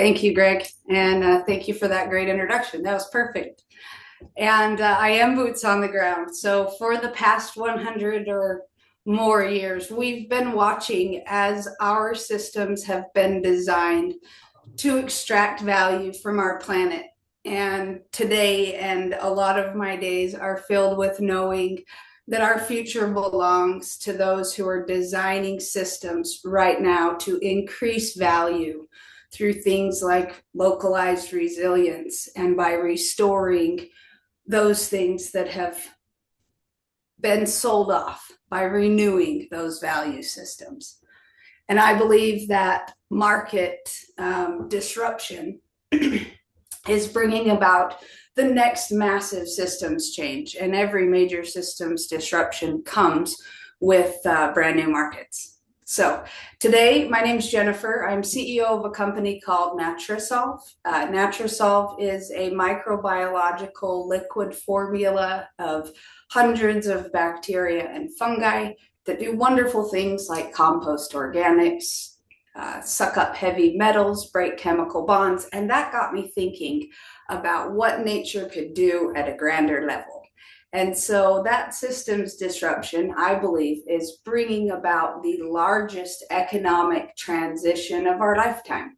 Thank you, Greg, and thank you for that great introduction. That was perfect. And I am boots on the ground. So for the past 100 or more years, we've been watching as our systems have been designed to extract value from our planet. And today, and a lot of my days are filled with knowing that our future belongs to those who are designing systems right now to increase value through things like localized resilience and by restoring those things that have been sold off, by renewing those value systems. And I believe that market disruption is bringing about the next massive systems change. And every major systems disruption comes with brand new markets. So today, my name is Jennifer. I'm CEO of a company called Natura Solve. Natura Solve is a microbiological liquid formula of hundreds of bacteria and fungi that do wonderful things like compost organics, suck up heavy metals, break chemical bonds. And that got me thinking about what nature could do at a grander level. And so that systems disruption, I believe, is bringing about the largest economic transition of our lifetime.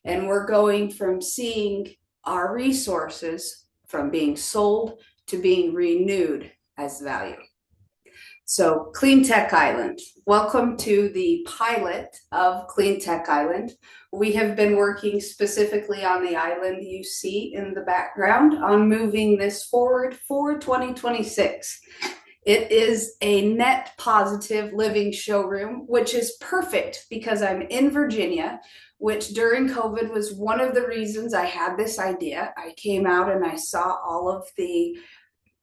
And we're going from seeing our resources from being sold to being renewed as value. So Clean Tech Island, welcome to the pilot of Clean Tech Island. We have been working specifically on the island you see in the background on moving this forward for 2026. It is a net positive living showroom, which is perfect because I'm in Virginia, which during COVID was one of the reasons I had this idea. I came out and I saw all of the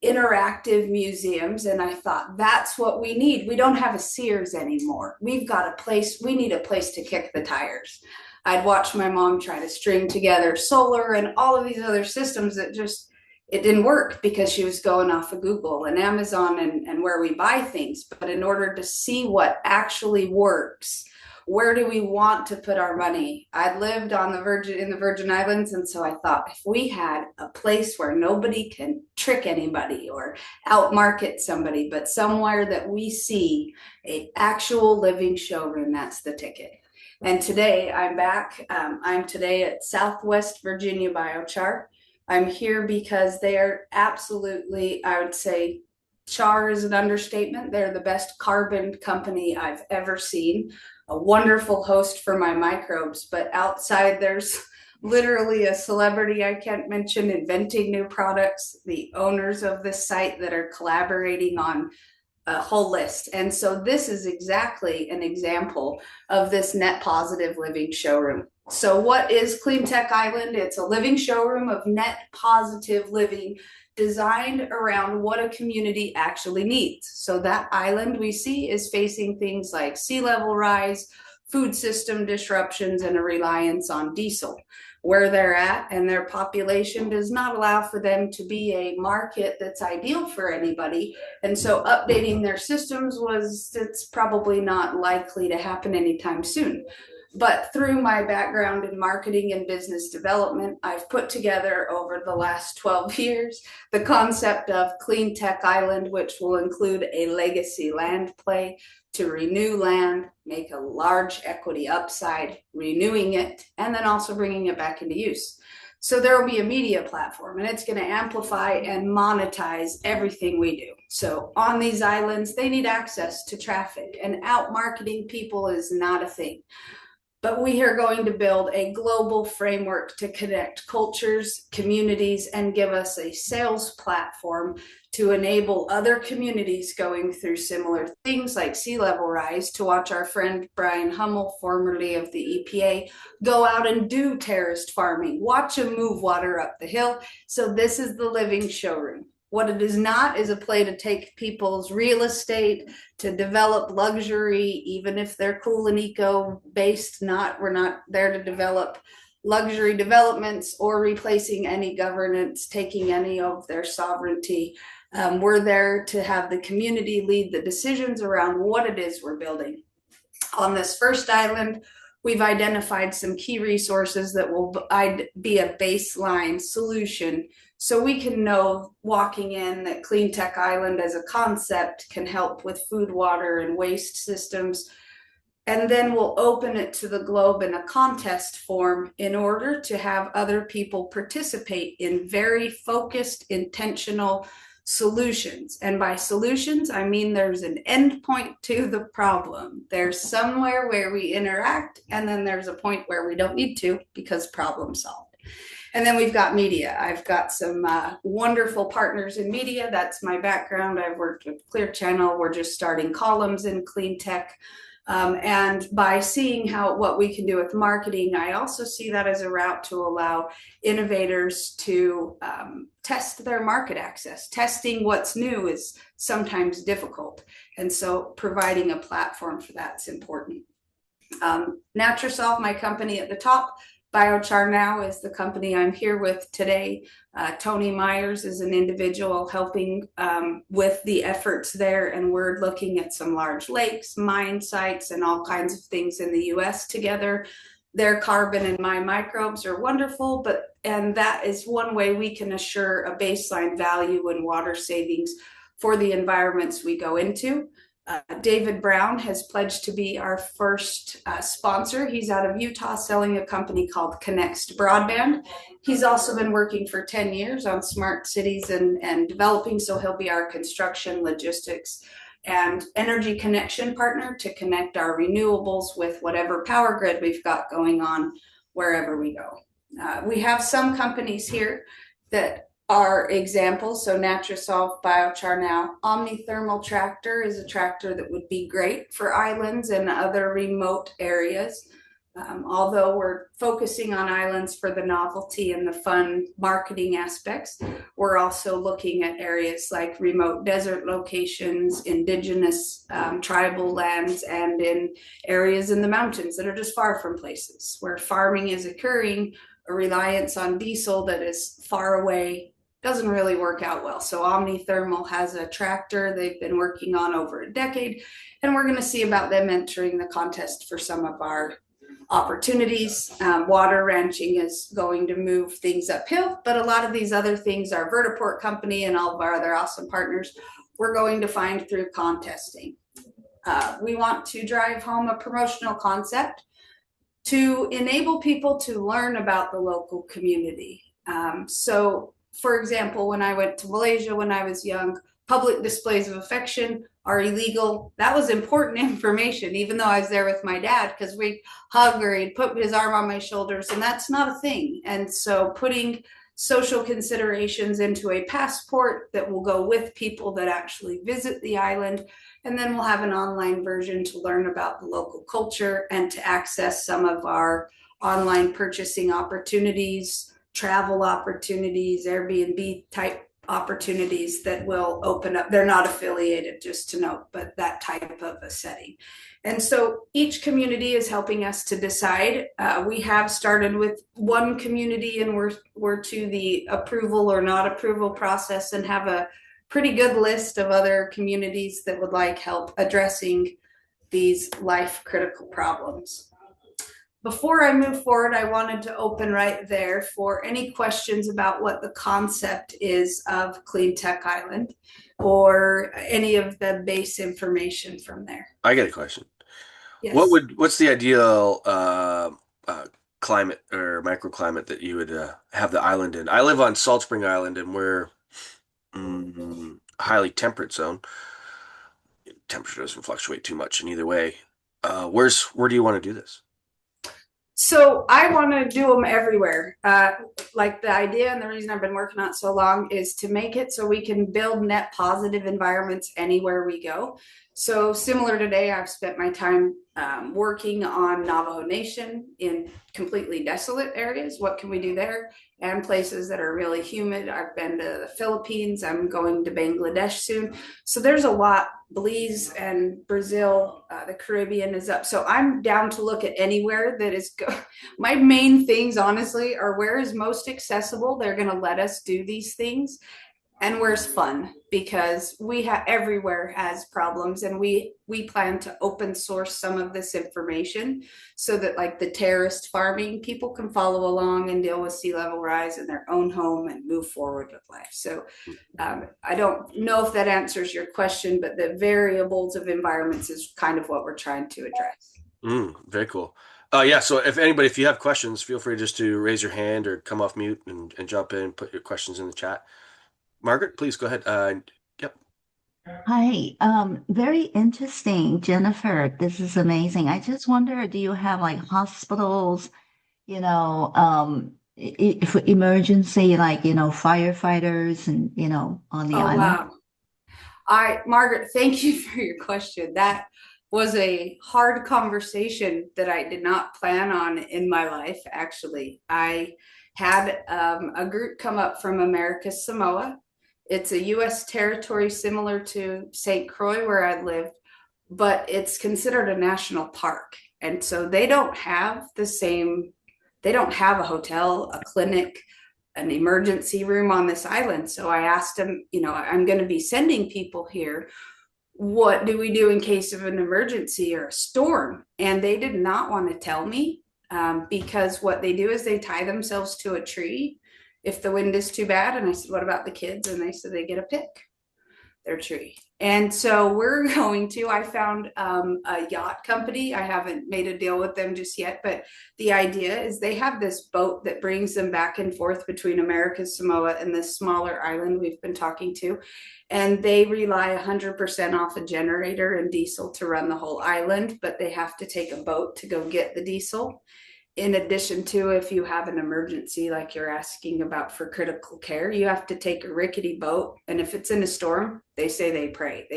interactive museums and I thought, that's what we need. We don't have a Sears anymore. We've got a place, we need a place to kick the tires. I'd watch my mom try to string together solar and all of these other systems that just, it didn't work because she was going off of Google and Amazon and where we buy things. But in order to see what actually works, where do we want to put our money? I'd lived in the Virgin Islands, and so I thought if we had a place where nobody can trick anybody or outmarket somebody, but somewhere that we see an actual living showroom, that's the ticket. And today I'm back. I'm today at SWVA Biochar. I'm here because they are absolutely, I would say, char is an understatement. They're the best carbon company I've ever seen. A wonderful host for my microbes, but outside there's literally a celebrity I can't mention inventing new products, the owners of this site that are collaborating on a whole list. And so this is exactly an example of this net positive living showroom. So what is Clean Tech Island? It's a living showroom of net positive living designed around what a community actually needs. So that island we see is facing things like sea level rise, food system disruptions, and a reliance on diesel. Where they're at and their population does not allow for them to be a market that's ideal for anybody. And so updating their systems it's probably not likely to happen anytime soon. But through my background in marketing and business development, I've put together over the last 12 years the concept of Clean Tech Island, which will include a legacy land play to renew land, make a large equity upside, renewing it, and then also bringing it back into use. So there will be a media platform, and it's going to amplify and monetize everything we do. So on these islands, they need access to traffic, and out marketing people is not a thing. But we are going to build a global framework to connect cultures, communities, and give us a sales platform to enable other communities going through similar things like sea level rise to watch our friend Brian Hummel, formerly of the EPA, go out and do terraced farming, watch him move water up the hill. So this is the living showroom. What it is not is a play to take people's real estate, to develop luxury, even if they're cool and eco-based. We're not there to develop luxury developments or replacing any governance, taking any of their sovereignty. We're there to have the community lead the decisions around what it is we're building. On this first island, we've identified some key resources that will be a baseline solution, so we can know walking in that Clean Tech Island as a concept can help with food, water, and waste systems. And then we'll open it to the globe in a contest form in order to have other people participate in very focused, intentional solutions. And by solutions, I mean there's an end point to the problem. There's somewhere where we interact, and then there's a point where we don't need to because problem solved. And then we've got media. I've got some wonderful partners in media. That's my background. I've worked with Clear Channel. We're just starting columns in clean tech. And by seeing what we can do with marketing, I also see that as a route to allow innovators to test their market access. Testing what's new is sometimes difficult. And so providing a platform for that's important. Natura Solve, my company at the top. Biochar Now is the company I'm here with today. Tony Myers is an individual helping with the efforts there, and we're looking at some large lakes, mine sites, and all kinds of things in the US together. Their carbon and my microbes are wonderful, and that is one way we can assure a baseline value in water savings for the environments we go into. David Brown has pledged to be our first sponsor. He's out of Utah selling a company called Connects Broadband. He's also been working for 10 years on smart cities and developing, so he'll be our construction, logistics, and energy connection partner to connect our renewables with whatever power grid we've got going on wherever we go. We have some companies here that are examples. So Natura Solve, Biochar Now. Omnithermal tractor is a tractor that would be great for islands and other remote areas. Although we're focusing on islands for the novelty and the fun marketing aspects, we're also looking at areas like remote desert locations, indigenous tribal lands, and in areas in the mountains that are just far from places where farming is occurring. A reliance on diesel that is far away doesn't really work out well. So Omnithermal has a tractor they've been working on over a decade, and we're going to see about them entering the contest for some of our opportunities. Water ranching is going to move things uphill, but a lot of these other things, our Vertiport company and all of our other awesome partners, we're going to find through contesting. We want to drive home a promotional concept to enable people to learn about the local community. So, for example, when I went to Malaysia when I was young, public displays of affection are illegal. That was important information, even though I was there with my dad, because we'd hug or he'd put his arm on my shoulders, and that's not a thing. And so putting social considerations into a passport that will go with people that actually visit the island, and then we'll have an online version to learn about the local culture and to access some of our online purchasing opportunities, travel opportunities, Airbnb type opportunities that will open up. They're not affiliated, just to note, but that type of a setting. And so each community is helping us to decide. We have started with one community, and we're to the approval or not approval process, and have a pretty good list of other communities that would like help addressing these life critical problems. Before I move forward, I wanted to open right there for any questions about what the concept is of Clean Tech Island or any of the base information from there. I get a question. Yes. What's the ideal climate or microclimate that you would have the island in? I live on Salt Spring Island, and we're highly temperate zone. Temperature doesn't fluctuate too much in either way. Where do you want to do this? So I want to do them everywhere. Like the idea and the reason I've been working on it so long is to make it so we can build net positive environments anywhere we go. So similar today, I've spent my time working on Navajo Nation in completely desolate areas. What can we do there? And places that are really humid. I've been to the Philippines. I'm going to Bangladesh soon. So there's a lot. Belize and Brazil, the Caribbean is up. So I'm down to look at anywhere that is my main things, honestly, are where is most accessible. They're going to let us do these things. and where's fun, because we have everywhere has problems, and we plan to open source some of this information so that like the terraced farming people can follow along and deal with sea level rise in their own home and move forward with life. So I don't know if that answers your question, but the variables of environments is kind of what we're trying to address. Very cool. Yeah, so if you have questions, feel free just to raise your hand or come off mute and jump in and put your questions in the chat. Margaret, please go ahead. Yep. Hi, very interesting, Jennifer. This is amazing. I just wonder, do you have like hospitals, for emergency, like, firefighters and, on the Oh, island? wow. Margaret, thank you for your question. That was a hard conversation that I did not plan on in my life, actually. I had a group come up from America's Samoa. It's a US territory similar to St. Croix, where I lived, but it's considered a national park. And so they don't have a hotel, a clinic, an emergency room on this island. So I asked him, I'm going to be sending people here. What do we do in case of an emergency or a storm? And they did not want to tell me, because what they do is they tie themselves to a tree if the wind is too bad. And I said, what about the kids? And they said they get to pick their tree. And so I found a yacht company. I haven't made a deal with them just yet, but the idea is they have this boat that brings them back and forth between America's Samoa and this smaller island we've been talking to. And they rely 100% off a generator and diesel to run the whole island, but they have to take a boat to go get the diesel. In addition to, if you have an emergency like you're asking about for critical care, you have to take a rickety boat, and if it's in a storm, they say they pray,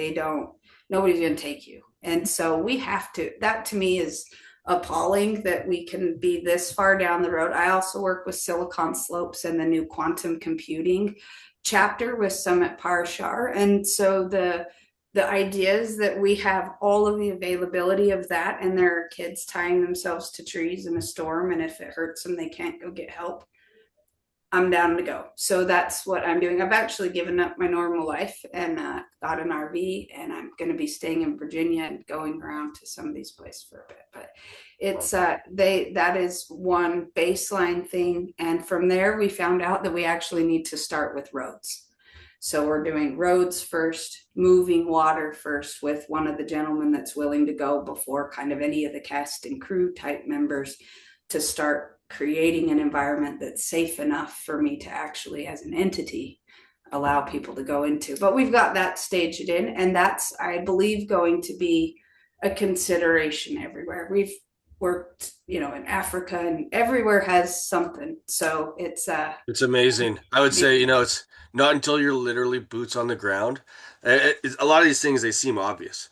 nobody's going to take you. And so we have to, that to me is appalling that we can be this far down the road. I also work with Silicon Slopes and the new quantum computing chapter with Summit Parashar. And so the idea is that we have all of the availability of that, and there are kids tying themselves to trees in a storm, and if it hurts them, they can't go get help. I'm down to go. So that's what I'm doing. I've actually given up my normal life and got an RV, and I'm going to be staying in Virginia and going around to some of these places for a bit. But it's that is one baseline thing, and from there we found out that we actually need to start with roads. So we're doing roads first, moving water first with one of the gentlemen that's willing to go before kind of any of the cast and crew type members, to start creating an environment that's safe enough for me to actually, as an entity, allow people to go into. But we've got that staged in, and that's, I believe, going to be a consideration everywhere. We've worked, in Africa, and everywhere has something. So it's amazing. I would say, it's not until you're literally boots on the ground. A lot of these things, they seem obvious,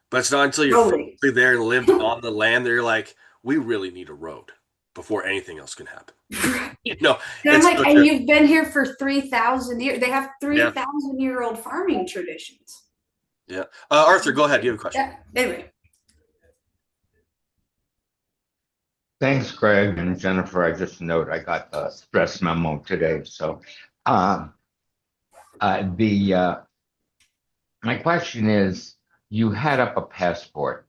but it's not until you're totally physically there and lived on the land that you're like, we really need a road before anything else can happen. And I'm it's like, so and true. you've been here for 3,000 years. They have Yeah. 3,000-year-old farming traditions. Yeah. Arthur, go ahead. You have a question. Yeah. Anyway. Thanks, Greg and Jennifer. I just note I got the stress memo today. So my question is, you had up a passport,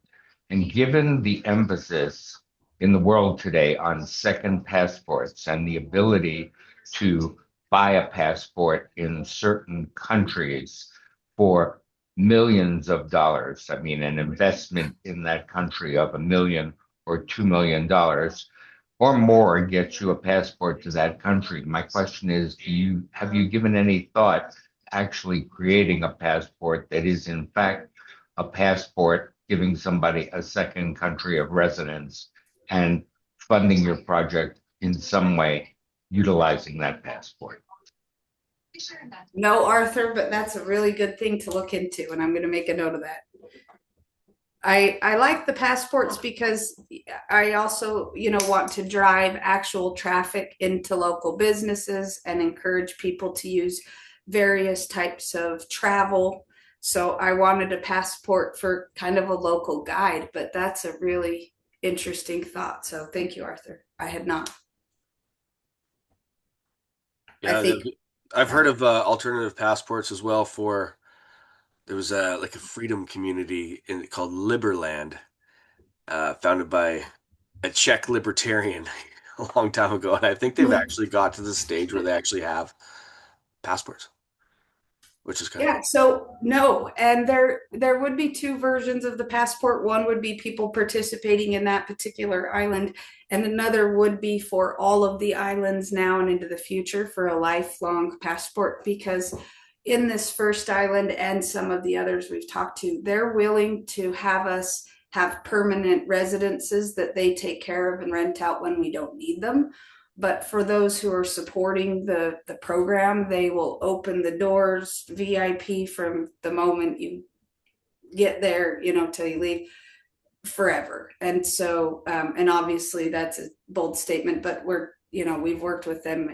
and given the emphasis in the world today on second passports and the ability to buy a passport in certain countries for millions of dollars, I mean, an investment in that country of $1 million or $2 million or more gets you a passport to that country. My question is, have you given any thought actually creating a passport that is in fact a passport giving somebody a second country of residence and funding your project in some way utilizing that passport? No, Arthur, but that's a really good thing to look into, and I'm going to make a note of that. I like the passports because I also, want to drive actual traffic into local businesses and encourage people to use various types of travel. So I wanted a passport for kind of a local guide, but that's a really interesting thought. So thank you, Arthur. I had not. Yeah, I think I've heard of alternative passports as well. There was like a freedom community called Liberland, founded by a Czech libertarian a long time ago, and I think they've actually got to the stage where they actually have passports, which is kind of Yeah, cool. so no, and there would be two versions of the passport. One would be people participating in that particular island, and another would be for all of the islands now and into the future for a lifelong passport. Because in this first island and some of the others we've talked to, they're willing to have us have permanent residences that they take care of and rent out when we don't need them. But for those who are supporting the program, they will open the doors VIP from the moment you get there, till you leave, forever. And so, and obviously that's a bold statement, but we've worked with them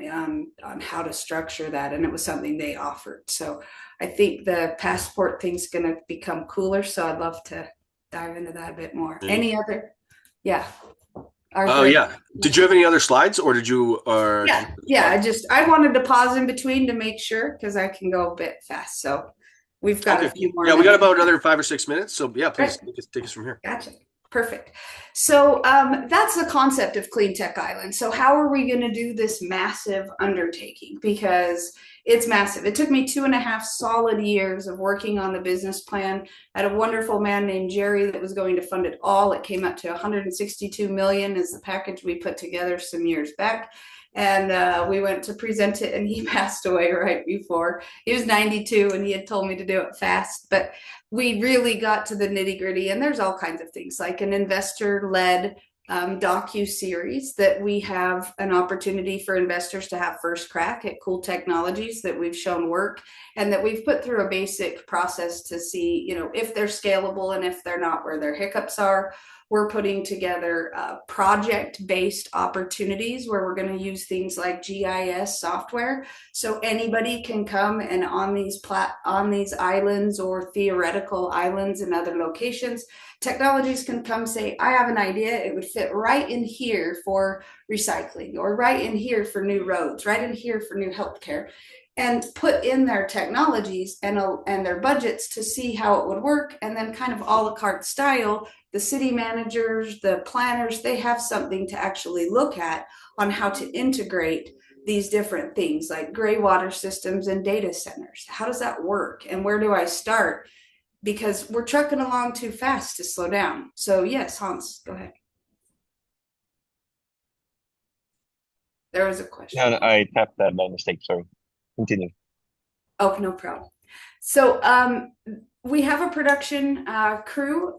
on how to structure that, and it was something they offered. So I think the passport thing's going to become cooler. So I'd love to dive into that a bit more. Any other? Yeah. Oh yeah. Did you have any other slides, or did you? Yeah. I wanted to pause in between to make sure, because I can go a bit fast. So we've got a few more. Yeah, we got about another 5 or 6 minutes. So yeah, please Right. take us from here. Gotcha. Perfect. So that's the concept of Clean Tech Island. So how are we going to do this massive undertaking? Because it's massive. It took me 2.5 solid years of working on the business plan. I had a wonderful man named Jerry that was going to fund it all. It came up to 162 million is the package we put together some years back. And we went to present it, and he passed away right before. He was 92, and he had told me to do it fast. But we really got to the nitty gritty, and there's all kinds of things like an investor-led docu-series that we have an opportunity for investors to have first crack at cool technologies that we've shown work, and that we've put through a basic process to see, if they're scalable, and if they're not, where their hiccups are. We're putting together project-based opportunities where we're going to use things like GIS software, so anybody can come and on these islands or theoretical islands in other locations, technologies can come say, I have an idea. It would fit right in here for recycling, or right in here for new roads, right in here for new healthcare, and put in their technologies and their budgets to see how it would work. And then kind of a la carte style, the city managers, the planners, they have something to actually look at on how to integrate these different things like gray water systems and data centers. How does that work? And where do I start? Because we're trucking along too fast to slow down. So yes, Hans, go ahead. There was a question. No, I tapped that by mistake. Sorry. Continue. Oh, no problem. So we have a production crew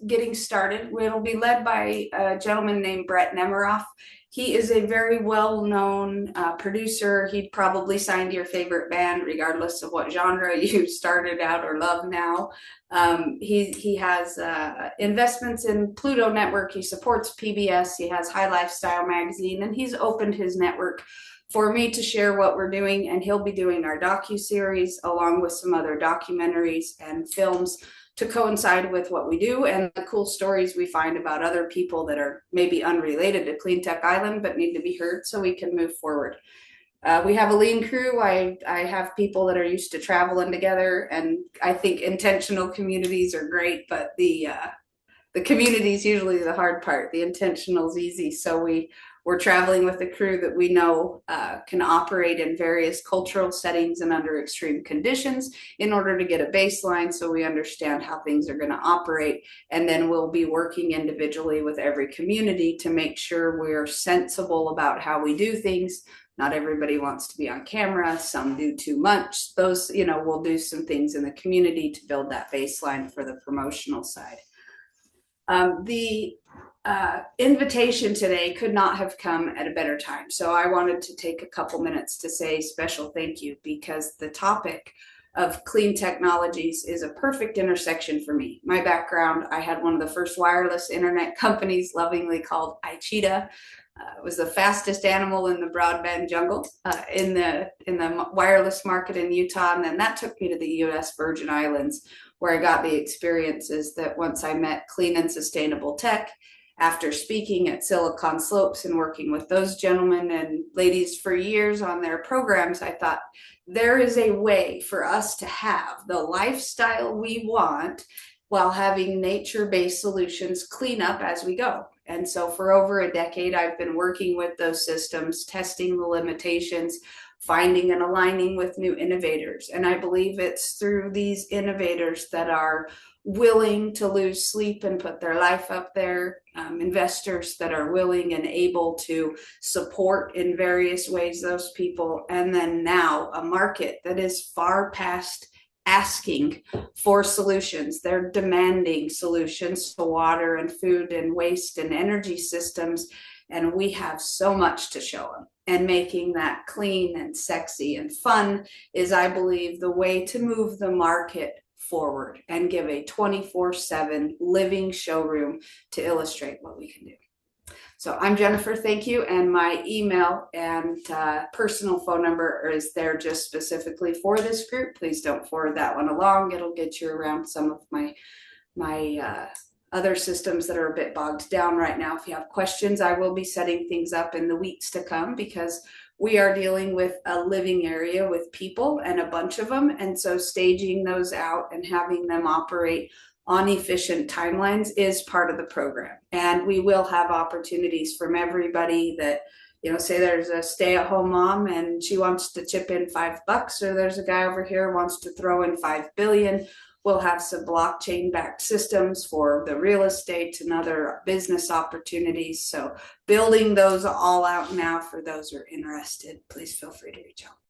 getting started. It'll be led by a gentleman named Brett Nemiroff. He is a very well-known producer. He'd probably signed your favorite band, regardless of what genre you started out or love now. He has investments in Pluto Network. He supports PBS. He has High Lifestyle magazine, and he's opened his network for me to share what we're doing. And he'll be doing our docu-series along with some other documentaries and films to coincide with what we do and the cool stories we find about other people that are maybe unrelated to Clean Tech Island but need to be heard so we can move forward. We have a lean crew. I have people that are used to traveling together, and I think intentional communities are great, but the community is usually the hard part. The intentional is easy. So we're traveling with a crew that we know can operate in various cultural settings and under extreme conditions in order to get a baseline so we understand how things are going to operate. And then we'll be working individually with every community to make sure we're sensible about how we do things. Not everybody wants to be on camera. Some do too much. Those, we'll do some things in the community to build that baseline for the promotional side. The invitation today could not have come at a better time. So I wanted to take a couple minutes to say special thank you, because the topic of clean technologies is a perfect intersection for me. My background, I had one of the first wireless internet companies, lovingly called iCheetah. It was the fastest animal in the broadband jungle in the wireless market in Utah. And then that took me to the US Virgin Islands, where I got the experiences that once I met clean and sustainable tech, after speaking at Silicon Slopes and working with those gentlemen and ladies for years on their programs, I thought there is a way for us to have the lifestyle we want while having nature-based solutions clean up as we go. And so for over a decade, I've been working with those systems, testing the limitations, finding and aligning with new innovators. And I believe it's through these innovators that are willing to lose sleep and put their life up there, investors that are willing and able to support in various ways those people, and then now a market that is far past asking for solutions. They're demanding solutions to water and food and waste and energy systems, and we have so much to show them. And making that clean and sexy and fun is, I believe, the way to move the market forward and give a 24/7 living showroom to illustrate what we can do. So I'm Jennifer, thank you. And my email and personal phone number is there just specifically for this group. Please don't forward that one along. It'll get you around some of my other systems that are a bit bogged down right now. If you have questions, I will be setting things up in the weeks to come, because we are dealing with a living area with people and a bunch of them. And so staging those out and having them operate on efficient timelines is part of the program. And we will have opportunities from everybody that, you know, say there's a stay-at-home mom and she wants to chip in $5, or there's a guy over here who wants to throw in 5 billion. We'll have some blockchain-backed systems for the real estate and other business opportunities. So building those all out now for those who are interested, please feel free to reach out.